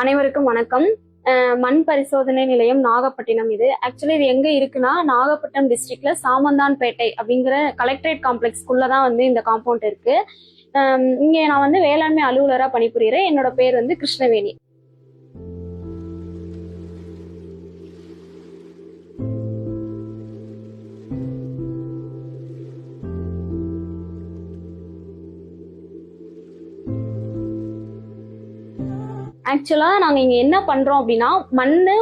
அனைவருக்கும் வணக்கம். மண் பரிசோதனை நிலையம் நாகப்பட்டினம். இது ஆக்சுவலி இது எங்க இருக்குன்னா நாகப்பட்டினம் டிஸ்ட்ரிக்ட்ல சாமந்தான்பேட்டை அப்படிங்கிற கலெக்டரேட் காம்ப்ளெக்ஸ்க்குள்ளதான் வந்து இந்த காம்பவுண்ட் இருக்கு. இங்க நான் வந்து வேளாண்மை அலுவலரா பணிபுரியறேன். என்னோட பேர் வந்து கிருஷ்ணவேணி. ஆக்சுவலா நாங்க இங்க என்ன பண்றோம் அப்படின்னா மண்ணு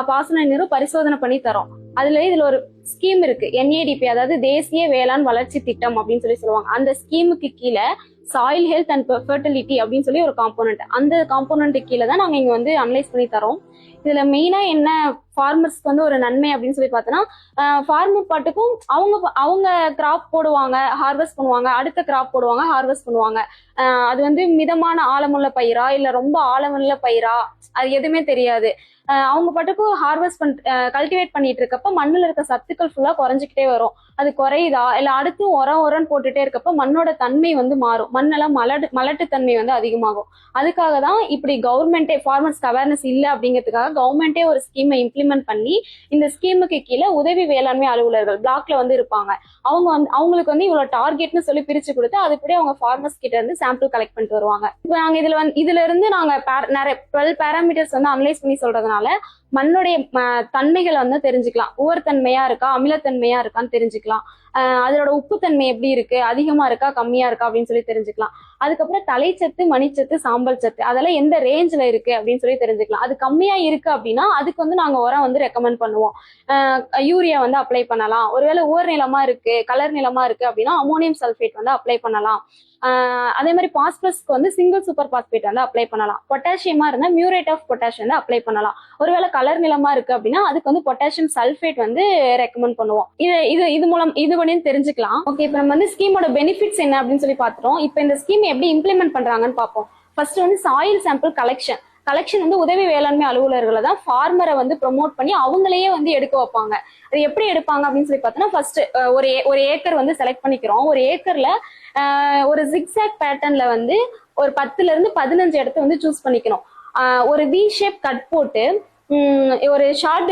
பாசன நீரும் பரிசோதனை பண்ணி தரோம். இதுல ஒரு ஸ்கீம் இருக்கு, NADP, அதாவது தேசிய வேளாண் வளர்ச்சி திட்டம் அப்படின்னு சொல்லுவாங்க. அந்த ஸ்கீமுக்கு கீழே சாயில் ஹெல்த் அண்ட் ஃபெர்டிலிட்டி அப்படின்னு சொல்லி ஒரு காம்போனன்ட், அந்த காம்போனன்ட் கீழே தான் நாங்க இங்க வந்து அனலைஸ் பண்ணி தரோம். இதுல மெயினா என்ன ஃபார்மர்ஸ்க்கு வந்து ஒரு நன்மை அப்படின்னு சொல்லி பார்த்தோன்னா, ஃபார்மர் பாட்டுக்கும் அவங்க கிராப் போடுவாங்க, ஹார்வெஸ்ட் பண்ணுவாங்க, அடுத்த கிராப் போடுவாங்க, ஹார்வெஸ்ட் பண்ணுவாங்க. அது வந்து மிதமான ஆழமுள்ள பயிரா இல்ல ரொம்ப ஆழமுள்ள பயிரா அது எதுவுமே தெரியாது. அவங்க பாட்டுக்கும் கல்டிவேட் பண்ணிட்டு இருக்கப்ப மண்ணுல இருக்க சத்துக்கள் ஃபுல்லா குறைஞ்சிக்கிட்டே வரும். அது குறையுதா இல்ல அடுத்து உரம் போட்டுட்டே இருக்கப்ப மண்ணோட தன்மை வந்து மாறும், மண்ணெல்லாம் மலட்டு தன்மை வந்து அதிகமாகும். அதுக்காக தான் இப்படி கவர்மெண்டே ஃபார்மர்ஸ்க்கு அவேர்னஸ் இல்லை அப்படிங்கிறதுக்காக கவர்மெண்டே ஒரு ஸ்கீமை இம்ப்ளிமெண்ட் பண்ணி இந்த ஸ்கீமுக்கு கீழே உதவி வேளாண்மை அலுவலர்கள் பிளாக்ல வந்து இருப்பாங்க. அவங்களுக்கு வந்து இவ்வளவு டார்கெட்னு சொல்லி பிரிச்சு கொடுத்து அதுபடி அவங்க ஃபார்மர்ஸ் கிட்ட இருந்து சாம்பிள் கலெக்ட் பண்ணிட்டு வருவாங்க. இப்போ நாங்க இதுல இருந்து நாங்க நிறைய 12 பேராமீட்டர்ஸ் வந்து அனலைஸ் பண்ணி சொல்றதுனால மண்ணுடைய தன்மைகளை வந்து தெரிஞ்சுக்கலாம். உவர்த்தன்மையா இருக்கா, அமிலத்தன்மையா இருக்கான்னு தெரிஞ்சுக்கலாம். அதோட உப்புத்தன்மை எப்படி இருக்கு, அதிகமா இருக்கா கம்மியா இருக்கா அப்படின்னு சொல்லி தெரிஞ்சுக்கலாம். அதுக்கப்புறம் தலைச்சத்து, மணிச்சத்து, சாம்பல் சத்து அதெல்லாம் எந்த ரேஞ்ச்ல இருக்கு அப்படின்னு சொல்லி தெரிஞ்சுக்கலாம். அது கம்மியா இருக்கு அப்படின்னா அதுக்கு வந்து நாங்க உரம் வந்து ரெக்கமெண்ட் பண்ணுவோம். யூரியா வந்து அப்ளை பண்ணலாம். ஒருவேளை ஊர் நிலமா இருக்கு, கலர் நிலமா இருக்கு அப்படின்னா அமோனியம் சல்ஃபேட் வந்து அப்ளை பண்ணலாம். அதே மாதிரி பாஸ்பரஸ்க்கு வந்து சிங்கிள் சூப்பர் பாஸ்பேட் வந்து அப்ளை பண்ணலாம். பொட்டாசியமா இருந்தா மியூரேட் ஆஃப் பொட்டாஷ் வந்து அப்ளை பண்ணலாம். ஒருவேளை கலர் நிலமா இருக்கு அப்படின்னா அதுக்கு வந்து பொட்டாசியம் சல்ஃபேட் வந்து ரெக்கமெண்ட் பண்ணுவோம். இது பண்ணி தெரிஞ்சுக்கலாம். ஓகே, இப்ப நம்ம வந்து ஸ்கீமோட பெனிஃபிட்ஸ் என்ன அப்படின்னு சொல்லி பாத்துறோம். இப்ப இந்த ஸ்கீம் எப்படி இம்ப்ளிமெண்ட் பண்றாங்கன்னு பார்ப்போம். ஃபர்ஸ்ட் வந்து சாயில் சாம்பிள் கலெக்ஷன் வந்து உதவி வேளாண்மை அலுவலர்களை தான் ஃபார்மரை வந்து ப்ரொமோட் பண்ணி அவங்களையே வந்து எடுக்க வைப்பாங்க. அது எப்படி எடுப்பாங்க அப்படின்னு சொல்லி பார்த்தோம்னா, ஃபர்ஸ்ட் ஒரு ஏக்கர் வந்து செலக்ட் பண்ணிக்கிறோம். ஒரு ஏக்கர்ல ஒரு ஜிக்ஸாக் பேட்டர்ன்ல வந்து ஒரு 10ல இருந்து 15 இடத்த வந்து சூஸ் பண்ணிக்கணும். ஒரு வி ஷேப் கட் போட்டு ஒரு ஷார்ட்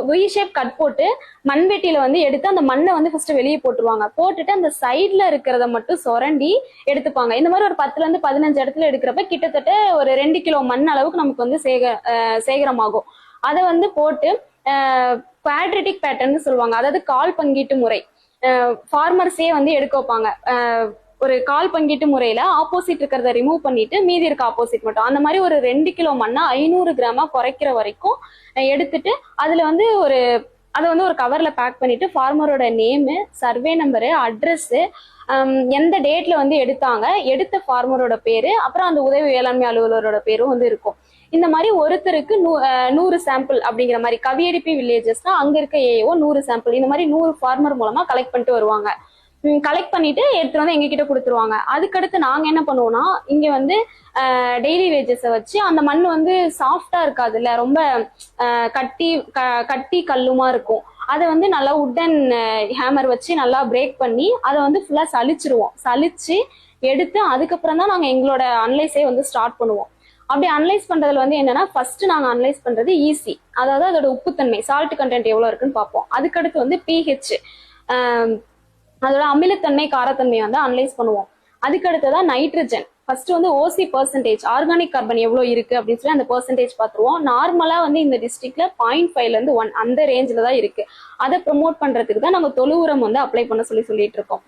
வி ஷேப் கட் போட்டு மண்வெட்டியில வந்து எடுத்து அந்த மண்ணை வந்து ஃபர்ஸ்ட் வெளியே போட்டுருவாங்க. போட்டுட்டு அந்த சைட்ல இருக்கிறத மட்டும் சொரண்டி எடுத்துப்பாங்க. இந்த மாதிரி ஒரு 10ல இருந்து 15 இடத்துல எடுக்கிறப்ப கிட்டத்தட்ட ஒரு 2 கிலோ மண் அளவுக்கு நமக்கு வந்து சேகரமாகும். அதை வந்து போட்டு குவாட்ரேட்டிக் பேட்டர்ன் சொல்லுவாங்க, அதாவது கால் பங்கீட்டு முறை. ஃபார்மர்ஸே வந்து எடுக்க வைப்பாங்க. ஒரு கால் பங்கீட்டு முறையில ஆப்போசிட் இருக்கிறத ரிமூவ் பண்ணிட்டு மீதி இருக்க ஆப்போசிட் மட்டும், அந்த மாதிரி ஒரு 2 கிலோ மண்ணா 500 கிராமா குறைக்கிற வரைக்கும் எடுத்துட்டு அதுல வந்து அதை வந்து ஒரு கவர்ல பேக் பண்ணிட்டு ஃபார்மரோட நேமு, சர்வே நம்பரு, அட்ரஸ், எந்த டேட்ல வந்து எடுத்த ஃபார்மரோட பேரு, அப்புறம் அந்த உதவி வேளாண்மை அலுவலரோட பேரும் வந்து இருக்கும். இந்த மாதிரி ஒருத்தருக்கு 100 சாம்பிள் அப்படிங்கிற மாதிரி கவியடிப்பி வில்லேஜஸ்னா அங்க இருக்க ஏஓ 100 சாம்பிள் இந்த மாதிரி 100 ஃபார்மர் மூலமா கலெக்ட் பண்ணிட்டு வருவாங்க. கலெக்ட் பண்ணிட்டு எடுத்துட்டு வந்து எங்க கிட்ட கொடுத்துருவாங்க. அதுக்கடுத்து நாங்க என்ன பண்ணுவோம்னா, இங்க வந்து டெய்லி வேஜஸை வச்சு அந்த மண் வந்து சாஃப்டா இருக்காது இல்ல, ரொம்ப கட்டி கல்லுமா இருக்கும். அதை வந்து நல்லா உட்டன் ஹேமர் வச்சு நல்லா பிரேக் பண்ணி அதை வந்து ஃபுல்லா சலிச்சு எடுத்து அதுக்கப்புறம் தான் நாங்க எங்களோட அனலைஸே வந்து ஸ்டார்ட் பண்ணுவோம். அப்படி அனலைஸ் பண்றதுல வந்து என்னன்னா, ஃபர்ஸ்ட் நாங்க அனலைஸ் பண்றது ஈஸி, அதாவது அதோட உப்புத்தன்மை, சால்ட் கண்டென்ட் எவ்வளவு இருக்குன்னு பார்ப்போம். அதுக்கடுத்து வந்து pH, அதோட அமிலத்தன்மை, காரத்தன்மை வந்து அனலைஸ் பண்ணுவோம். அதுக்கடுத்துதான் நைட்ரஜன். ஃபர்ஸ்ட் வந்து OC பெர்சன்டேஜ், ஆர்கானிக் கார்பன் எவ்வளவு இருக்கு அப்படின்னு சொல்லி அந்த பெர்சன்டேஜ் பார்த்துருவோம். நார்மலா வந்து இந்த டிஸ்ட்ரிக்ட்ல 0.5ல இருந்து 1 அந்த ரேஞ்சில தான் இருக்கு. அதை ப்ரொமோட் பண்றதுக்கு தான் நம்ம தொழு உரம் வந்து அப்ளை பண்ண சொல்லிட்டு இருக்கோம்.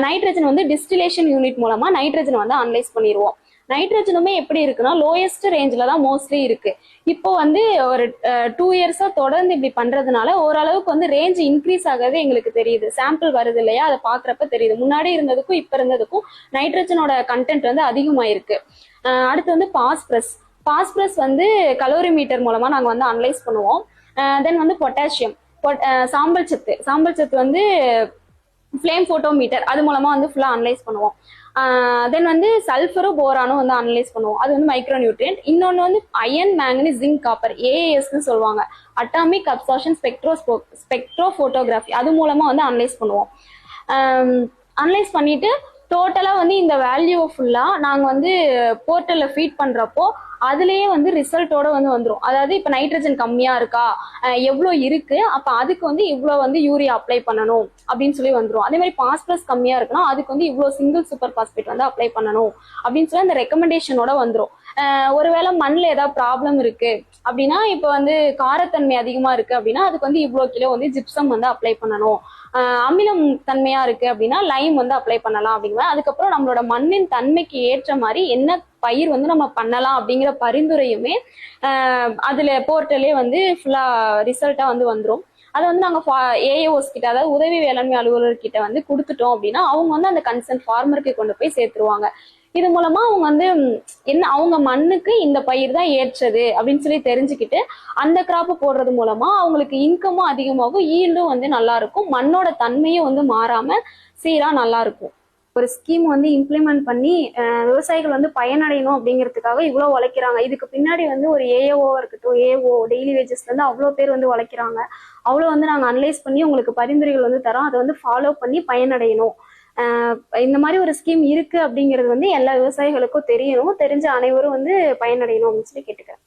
நைட்ரஜன் வந்து டிஸ்டிலேஷன் யூனிட் மூலமா நைட்ரஜன் வந்து அனலைஸ் பண்ணிடுவோம். நைட்ரஜனுமே எப்படி இருக்குன்னா லோயஸ்ட் ரேஞ்சில தான் மோஸ்ட்லி இருக்கு. இப்போ வந்து ஒரு 2 இயர்ஸா தொடர்ந்து இப்படி பண்றதுனால ஓரளவுக்கு வந்து ரேஞ்ச் இன்க்ரீஸ் ஆகிறது எங்களுக்கு தெரியுது. சாம்பிள் வருது இல்லையா, அதை பாக்குறப்ப தெரியுது. முன்னாடி இருந்ததுக்கும் இப்ப இருந்ததுக்கும் நைட்ரஜனோட கண்டென்ட் வந்து அதிகமாயிருக்கு. அடுத்து வந்து பாஸ்பரஸ் வந்து கலோரிமீட்டர் மூலமா நாங்க வந்து அனலைஸ் பண்ணுவோம். தென் வந்து பொட்டாசியம், சாம்பல் சத்து வந்து ஃபிளேம் போட்டோமீட்டர் அது மூலமா வந்து ஃபுல்லா அனலைஸ் பண்ணுவோம். தென் வந்து சல்ஃபரும் போரானும் வந்து அனலைஸ் பண்ணுவோம். அது வந்து மைக்ரோ நியூட்ரியன்ட். இன்னொன்று வந்து அயன், மேங்கனீஸ், ஜிங்க், காப்பர், AASன்னு சொல்லுவாங்க, அட்டாமிக் அப்சார்ப்ஷன் ஸ்பெக்ட்ரோபோட்டோகிராஃபி, அது மூலமா வந்து அனலைஸ் பண்ணுவோம். அனலைஸ் பண்ணிட்டு டோட்டலா வந்து இந்த வேல்யூ ஃபுல்லா நாங்க வந்து போர்ட்டல்ல ஃபீட் பண்றப்போ அதுலயே வந்து ரிசல்ட்டோட வந்து வந்துரும். அதாவது இப்ப நைட்ரஜன் கம்மியா இருக்கா, எவ்வளவு இருக்கு, அப்ப அதுக்கு வந்து இவ்வளவு வந்து யூரியா அப்ளை பண்ணணும் அப்படின்னு சொல்லி வந்துரும். அதே மாதிரி பாஸ்பரஸ் கம்மியா இருக்குன்னா அதுக்கு வந்து இவ்வளவு சிங்கிள் சூப்பர் பாஸ்பேட் வந்து அப்ளை பண்ணணும் அப்படின்னு சொல்லி அந்த ரெக்கமெண்டேஷனோட வந்துரும். ஒருவேளை மண்ணில் ஏதாவது ப்ராப்ளம் இருக்கு அப்படின்னா, இப்ப வந்து காரத்தன்மை அதிகமா இருக்கு அப்படின்னா அதுக்கு வந்து இவ்வளவு கிலோ வந்து ஜிப்சம் வந்து அப்ளை பண்ணணும். அமிலம் தன்மையா இருக்கு அப்படின்னா லைம் வந்து அப்ளை பண்ணலாம் அப்படிங்கிற. அதுக்கப்புறம் நம்மளோட மண்ணின் தன்மைக்கு ஏற்ற மாதிரி என்ன பயிர் வந்து நம்ம பண்ணலாம் அப்படிங்கிற பரிந்துரையுமே அதுல போர்ட்டலே வந்து ஃபுல்லா ரிசல்ட்டா வந்து வந்துரும். அதை வந்து நாங்க ஏஏஓஸ் கிட்ட, அதாவது உதவி வேளாண்மை அலுவலர் கிட்ட வந்து கொடுத்துட்டோம் அப்படின்னா அவங்க வந்து அந்த கன்சர்ன் ஃபார்மருக்கு கொண்டு போய் சேர்த்துருவாங்க. இது மூலமா அவங்க வந்து என்ன அவங்க மண்ணுக்கு இந்த பயிர் தான் ஏற்றது அப்படின்னு சொல்லி தெரிஞ்சுக்கிட்டு அந்த கிராப் போடுறது மூலமா அவங்களுக்கு இன்கமும் அதிகமாகும், ஈல்டும் வந்து நல்லா இருக்கும், மண்ணோட தன்மையும் வந்து மாறாம சீரா நல்லா இருக்கும். ஒரு ஸ்கீம் வந்து இம்ப்ளிமெண்ட் பண்ணி விவசாயிகள் வந்து பயனடையணும் அப்படிங்கிறதுக்காக இவ்வளோ உழைக்கிறாங்க. இதுக்கு பின்னாடி வந்து ஒரு ஏஓ இருக்கட்டும், ஏஓ டெய்லி வேஜஸ்ல இருந்து அவ்வளோ பேர் வந்து உழைக்கிறாங்க. அவ்வளோ வந்து நாங்கள் அனலைஸ் பண்ணி உங்களுக்கு பரிந்துரைகள் வந்து தரோம், அதை வந்து ஃபாலோ பண்ணி பயனடையணும். இந்த மாதிரி ஒரு ஸ்கீம் இருக்கு அப்படிங்கிறது வந்து எல்லா விவசாயிகளுக்கும் தெரியணும், தெரிஞ்ச அனைவரும் வந்து பயனடையணும் அப்படின்னு சொல்லி கேட்டுக்கிறேன்.